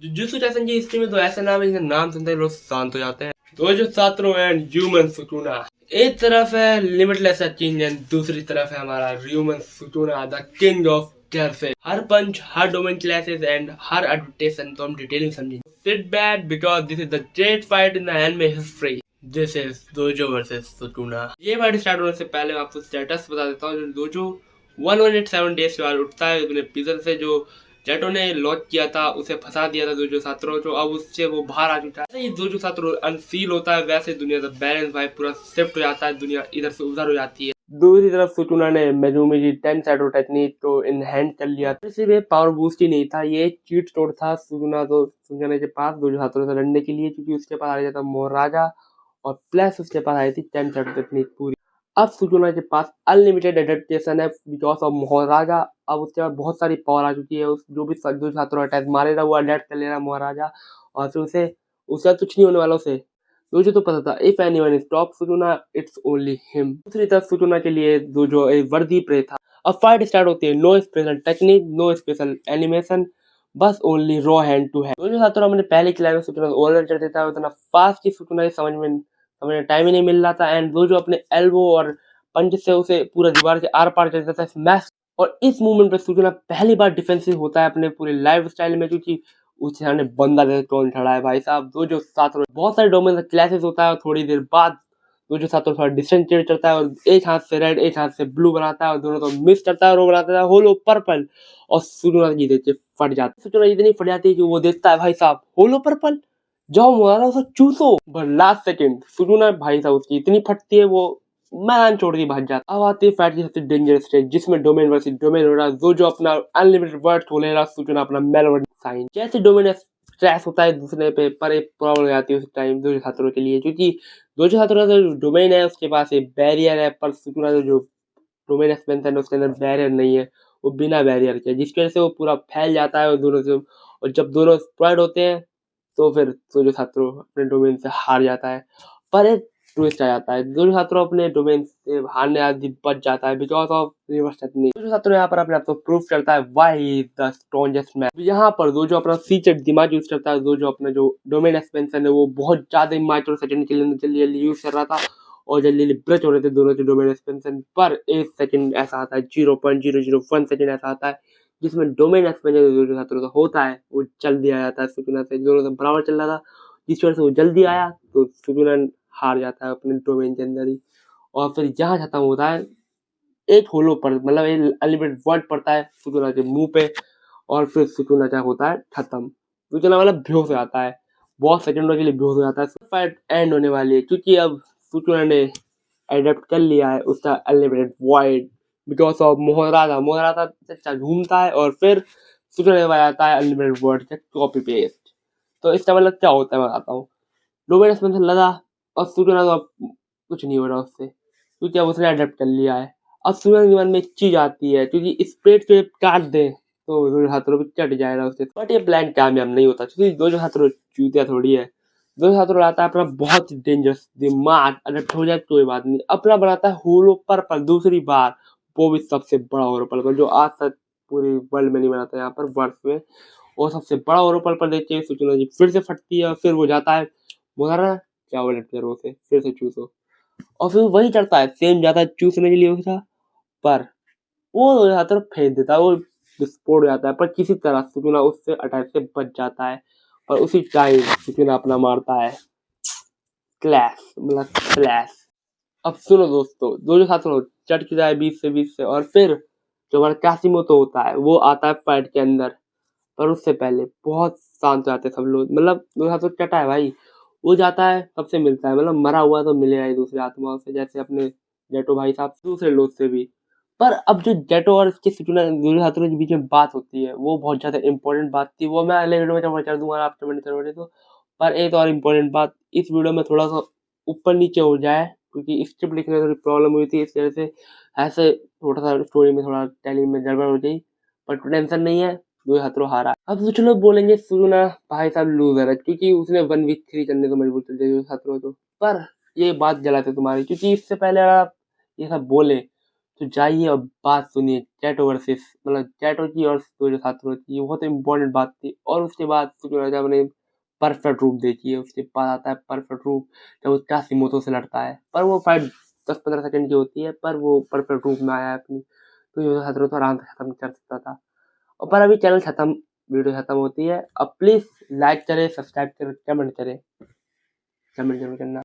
Jujutsu Kaisen की history में तो ऐसा नाम है जिसका नाम सुनते ही लोग शांत हो जाते हैं। तो जो सातरों एंड ह्यूमन सुटुना, एक तरफ है लिमिटलेस किंग एंड दूसरी तरफ है हमारा ह्यूमन सुटुना द किंग ऑफ कैफे। हर पंच, हर डोमेन क्लासेस एंड हर एडप्टेशन तो हम डिटेलिंग समझेंगे। Sit back because this is the great fight in the anime history. This is Dojo versus सुटुना। ये फाइट स्टार्ट होने से पहले मैं आपको स्टेटस बता देता हूँ। दोजो 107 डेज के बाद उठता है अपने प्रिजन से। जो जेटो ने लॉक किया था उसे फंसा दिया था दोजो सातरो, जो अब उससे वो बाहर आ चुका है। जैसे ही दोजो सातरो अनसील होता है वैसे दुनिया का बैलेंस भाई पूरा शिफ्ट हो जाता है, दुनिया इधर से उधर हो जाती है। दूसरी तरफ सुटुना ने मेजुमी जी 10 शैडो टेक्निक को इन हैंड कर लिया। सिर्फ ये पावर बूस्ट ही नहीं था, ये चीट कोड था सुटुना के पास दोजो सातरो से लड़ने के लिए, क्योंकि उसके पास आ गया था महाराजा और प्लस उसके पास आई थी 10 शैडो टेक्निक पूरी। अब सुटुना के पास अनलिमिटेड एडेप्टेशन है बिकॉज ऑफ महाराजा। अब उसके बाद बहुत सारी पावर आ चुकी है। उस जो भी छात्रों अटैक मारेगा वो अडेप्ट कर लेगा महाराजा, और फिर उसे उसका कुछ नहीं होने वाला उसे। मुझे तो पता था इफ एनीवन इज टॉप सुटुना इट्स ओनली हिम। दूसरी तरफ सुटुना के लिए जो एक वर्दी प्रे था। अब फाइट स्टार्ट होती है, no special technique, no special animation, बस only raw hand to hand. जो छात्रों मैंने पहले खिलाया में सुटुना ओवर चढ़ देता है, उतना फास्ट की सुटुना समझ में हमें टाइम ही नहीं मिल रहा था। एंड जो अपने एल्बो और पंच से उसे पूरा दीवार के आर पार चल जाता है स्मैश। और इस मूवमेंट पे सुटुना पहली बार डिफेंसिव होता है अपने पूरे लाइफ स्टाइल में, क्योंकि उसके सामने बंदा जैसे टोन खड़ा है भाई साहब। जो साथ बहुत सारे डोमेन क्लैशेस होता है और थोड़ी देर बाद जो साथ थोड़ा डिस्टेंस चेंज करता है और एक हाथ से रेड एक हाथ से ब्लू बनाता है और दोनों तो मिस करता है और वो बनाता है होलो पर्पल। और सुटुना की देखते फट जाती है। सुटुना इतनी फट जाती है कि वो देखता है भाई साहब होलो पर्पल, जाओ मारा उसे चूसो। पर लास्ट सेकंड सुटुना भाई साहब उसकी इतनी फटती है वो मैदान छोड़ के भाग जाता। अब आती है फाइट की सबसे डेंजरस स्टेज, जिसमें डोमेन वर्सेस डोमेन हो रहा है। जो अपना अनलिमिटेड वर्ड खोलेगा, सुटुना अपना मेलवर्ड साइन। जैसे डोमेन स्ट्रेस होता है दूसरे पे पर एक प्रॉब्लम हो जाती है उस टाइम दो छात्रों के लिए, क्योंकि दो छात्रों का जो डोमेन है उसके पास एक बैरियर है, पर सुटुना जो डोमेन एक्सपेंशन है उसके अंदर बैरियर नहीं है, वो बिना बैरियर के, जिसकी वजह से वो पूरा फैल जाता है और दोनों से। और जब दोनों स्प्रेड होते हैं तो फिर जो छात्रों अपने डोमेन से हार जाता है। पर एक ट्विस्ट आ जाता है, जो छात्रों अपने डोमेन से हारने आदि बच जाता है बिकॉज ऑफ रिवर्स टेक्निक। जो छात्रों यहाँ पर अपने आप को प्रूफ करता है व्हाई द स्ट्रॉन्गेस्ट मैन। यहाँ पर जो अपना सीक्रेट दिमाग यूज करता है, जो अपना जो डोमेन एक्सपेंशन है वो बहुत ज्यादा माइक्रो सेकंड के लिए जल्दी यूज कर रहा था और जल्दी ब्रेक हो रहे थे दोनों के डोमेन एक्सपेंशन। पर एक सेकंड ऐसा आता है 0.001 सेकंड ऐसा आता है जिसमें डोमेन एक्सपेंशन जो छात्रों का होता है वो जल्दी आ जाता है सुटुना से। दोनों से बराबर चल रहा था, जिस वजह से वो जल्दी आया तो सुटुना हार जाता है अपने डोमेन के अंदर ही। और फिर यहाँ खत्म होता है एक होलो पर, मतलब एक अनलिमिटेड वर्ड पड़ता है सुटुना के मुंह पे और फिर सुटुना क्या होता है खत्म। सुटुना मतलब बेहोश हो जाता है, बहुत सेकंडों के लिए बेहोश हो जाता है। फाइट एंड होने वाली है क्योंकि अब सुटुना ने एडेप्ट कर लिया है उसका अनलिमिटेड वॉइड बिकॉज ऑफ मोहराता अच्छा घूमता है और फिर सुटुना जाता है अनलिमिटेड वर्ड का कॉपी पेस्ट। तो इसका मतलब क्या होता है मैं बताता हूँ। डोमेन एक्सपेंशन लगा और सुटुना तो अब कुछ नहीं हो रहा उससे, क्योंकि अब उसने अडेप्ट कर लिया है। अब सुटुना के मन में एक चीज आती है, क्योंकि स्प्रेड पे काट दे तो दो हाथों पे चढ़ जाएगा उससे। बट ये प्लान कामयाब नहीं होता, क्योंकि दो हाथों चूतिया थोड़ी है। दो हाथों लाता है अपना बहुत डेंजरस दिमाग, अडेप्ट हो जाए कोई बात नहीं, अपना बनाता है होलो पर्पल दूसरी बार, वो भी सबसे बड़ा होलो पर्पल जो आज तक पूरे वर्ल्ड में नहीं बनाता यहाँ पर वर्ष में। और सबसे बड़ा होलो पर्पल देखते सुटुना जी फिर से फटती है और फिर वो जाता है मोहरा क्या वो लेते से फिर से चूसो, और फिर वही करता है सेम जाता है चूसने के लिए उसका, पर वो जाता है फेंक देता है, वो विस्फोट हो जाता है। पर किसी तरह सुटुना उससे अटैक से बच जाता है और उसी टाइम सुटुना अपना मारता है क्लैश मतलब फ्लैश। अब सुनो दोस्तों, दो साथ चढ़ चुका है 20 से और फिर जो हमारा कासिमोतो होता है वो आता है फाइट के अंदर। पर उससे पहले बहुत शांत हो जाते सब लोग, मतलब दो हाथों चटा है भाई, वो जाता है सबसे मिलता है, मतलब मरा हुआ तो मिलेगा ही दूसरे आत्माओं से, जैसे अपने जेटो भाई साहब दूसरे लोग से भी। पर अब जो जेटो और इसके सुटुना दूसरे हाथों के बीच में बात होती है वो बहुत ज्यादा इंपॉर्टेंट बात थी, वो मैं अगले वीडियो में जब कर दूंगा आप कमेंट करोगे तो। पर एक और इम्पोर्टेंट बात इस वीडियो में थोड़ा सा ऊपर नीचे हो जाए क्योंकि स्क्रिप्ट लिखने में थोड़ी प्रॉब्लम हुई थी, इस वजह से ऐसे थोड़ा सा स्टोरी में थोड़ा टेलिंग में गड़बड़ हो गई। पर टेंशन नहीं है, दो हाथों हारा। अब कुछ लोग बोलेंगे सुटुना भाई साहब लूजर है क्योंकि उसने 1 वीक 3 करने को मजबूर कर दिया हाथों को। पर ये बात गलत है तुम्हारी, क्योंकि इससे पहले आप ये सब बोले तो जाइए और बात सुनिए चैटो वर्सेस मतलब चैटो की और जो छात्रों की, बहुत इंपॉर्टेंट बात थी। और उसके बाद सुकुना ने परफेक्ट रूप देखिए। उसके बाद आता है परफेक्ट रूप जब वो काशिमोतो से लड़ता है, पर वो फाइट 10-15 सेकंड की होती है, पर वो परफेक्ट रूप में आया है अपनी, तो ये छात्रों तो आराम से खत्म कर सकता था। और पर अभी चैनल खत्म, वीडियो खत्म होती है। अब प्लीज लाइक करें, सब्सक्राइब करें, कमेंट करें, कमेंट जरूर करना।